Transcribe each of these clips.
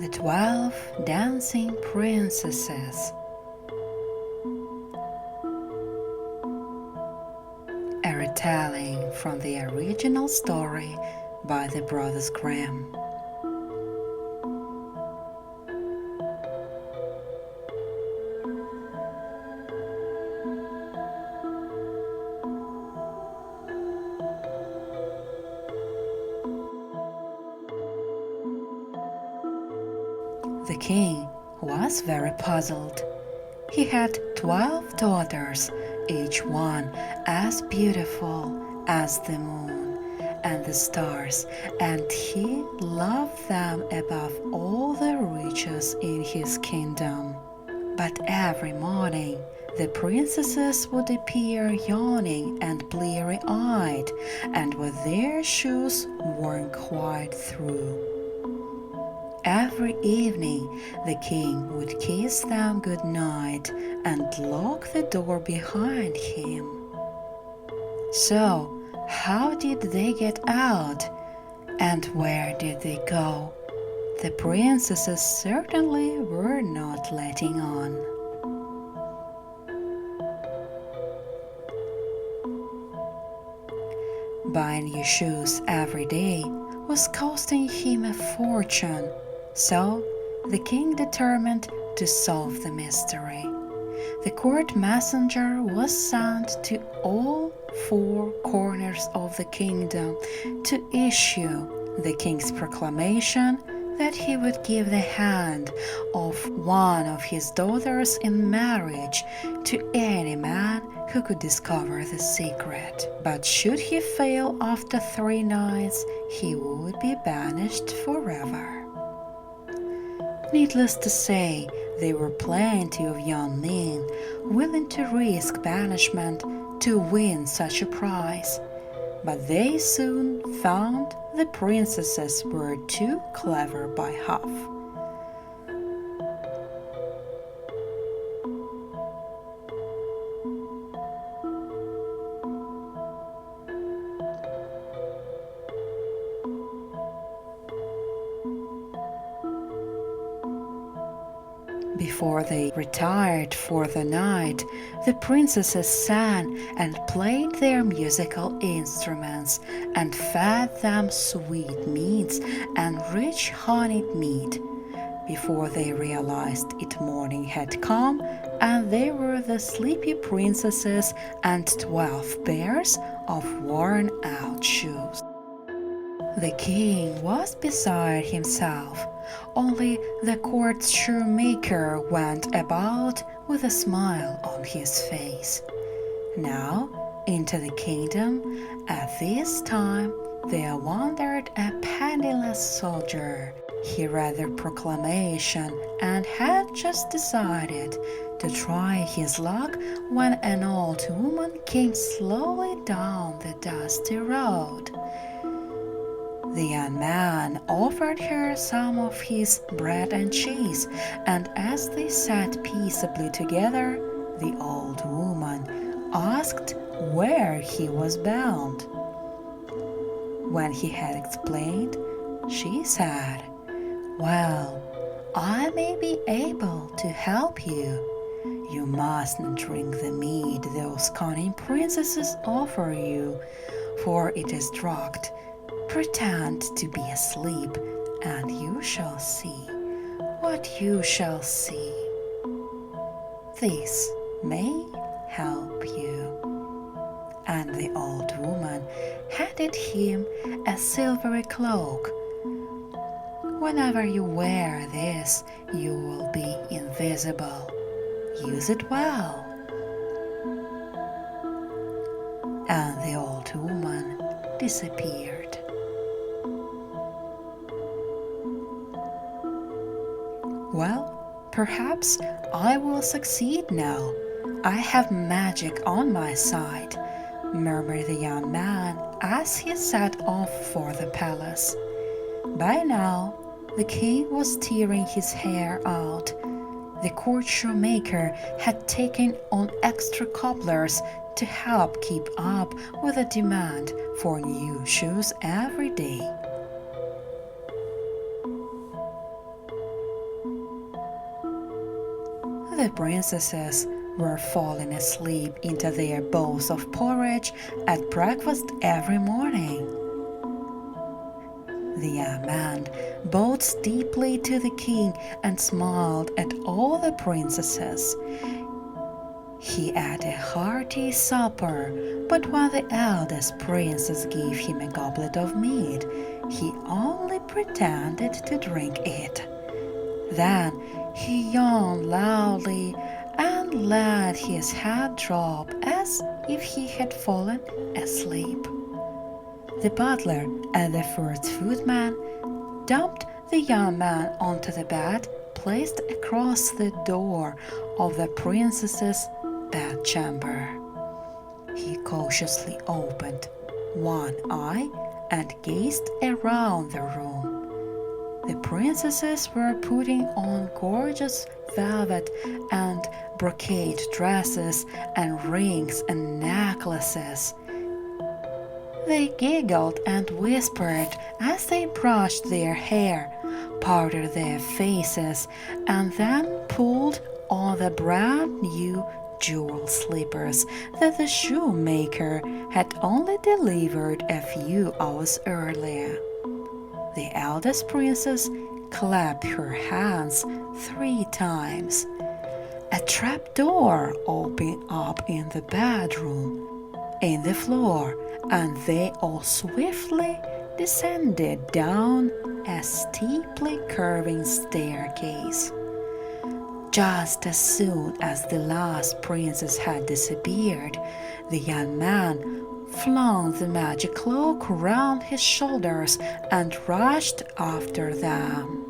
The 12 Dancing Princesses. A retelling from the original story by the Brothers Grimm. The king was very puzzled. He had 12 daughters, each one as beautiful as the moon and the stars, and he loved them above all the riches in his kingdom. But every morning the princesses would appear yawning and bleary-eyed, and with their shoes worn quite through. Every evening the king would kiss them good night and lock the door behind him. So, how did they get out? And where did they go? The princesses certainly were not letting on. Buying new shoes every day was costing him a fortune. So the king determined to solve the mystery. The court messenger was sent to all 4 corners of the kingdom to issue the king's proclamation that he would give the hand of one of his daughters in marriage to any man who could discover the secret. But should he fail after 3 nights, he would be banished forever. Needless to say, there were plenty of young men willing to risk banishment to win such a prize, but they soon found the princesses were too clever by half. Before they retired for the night, the princesses sang and played their musical instruments and fed them sweetmeats and rich honeyed meat. Before they realized it, morning had come, and they were the sleepy princesses and 12 pairs of worn-out shoes. The king was beside himself. Only the court shoemaker went about with a smile on his face. Now, into the kingdom, at this time, there wandered a penniless soldier. He read the proclamation and had just decided to try his luck when an old woman came slowly down the dusty road. The young man offered her some of his bread and cheese, and as they sat peaceably together, the old woman asked where he was bound. When he had explained, she said, "Well, I may be able to help you. You mustn't drink the mead those cunning princesses offer you, for it is drugged. Pretend to be asleep, and you shall see what you shall see. This may help you." And the old woman handed him a silvery cloak. "Whenever you wear this, you will be invisible. Use it well." And the old woman disappeared. "Well, perhaps I will succeed now. I have magic on my side," murmured the young man as he set off for the palace. By now, the king was tearing his hair out. The court shoemaker had taken on extra cobblers to help keep up with the demand for new shoes every day. the princesses were falling asleep into their bowls of porridge at breakfast every morning. The young man bowed deeply to the king and smiled at all the princesses. He ate a hearty supper, but when the eldest princess gave him a goblet of mead, he only pretended to drink it. Then he yawned loudly and let his head drop as if he had fallen asleep. The butler and the first footman dumped the young man onto the bed placed across the door of the princess's bedchamber. He cautiously opened one eye and gazed around the room. The princesses were putting on gorgeous velvet and brocade dresses and rings and necklaces. They giggled and whispered as they brushed their hair, powdered their faces, and then pulled on the brand new jewel slippers that the shoemaker had only delivered a few hours earlier. The eldest princess clapped her hands 3 times. A trapdoor opened up in the bedroom, in the floor, and they all swiftly descended down a steeply curving staircase. Just as soon as the last princess had disappeared, the young man flung the magic cloak round his shoulders and rushed after them.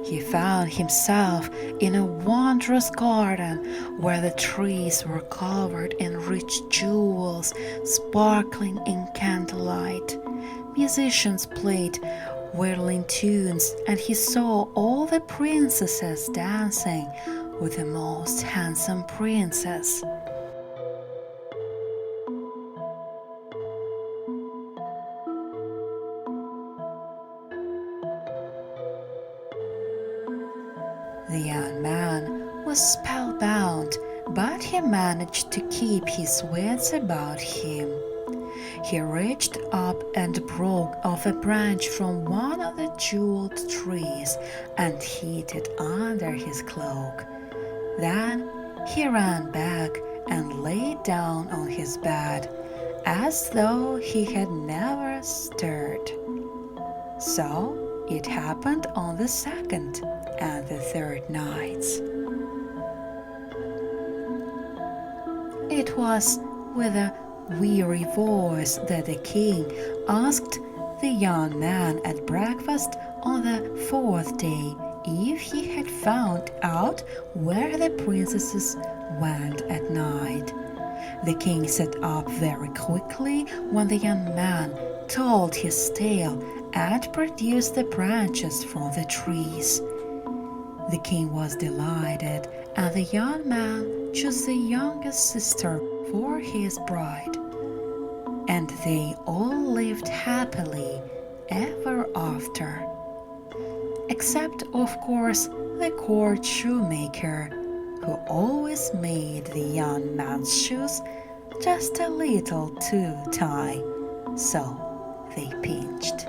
He found himself in a wondrous garden where the trees were covered in rich jewels sparkling in candlelight. Musicians played whirling tunes, and he saw all the princesses dancing with the most handsome princess. The young man was spellbound, but he managed to keep his wits about him. He reached up and broke off a branch from one of the jeweled trees and hid it under his cloak. Then he ran back and lay down on his bed as though he had never stirred. So it happened on the second and the third nights. It was with a weary voice that the king asked the young man at breakfast on the 4th day if he had found out where the princesses went at night. The king sat up very quickly when the young man told his tale and produced the branches from the trees. The king was delighted, and the young man chose the youngest sister for his bride. And they all lived happily ever after. Except, of course, the court shoemaker, who always made the young man's shoes just a little too tight, so they pinched.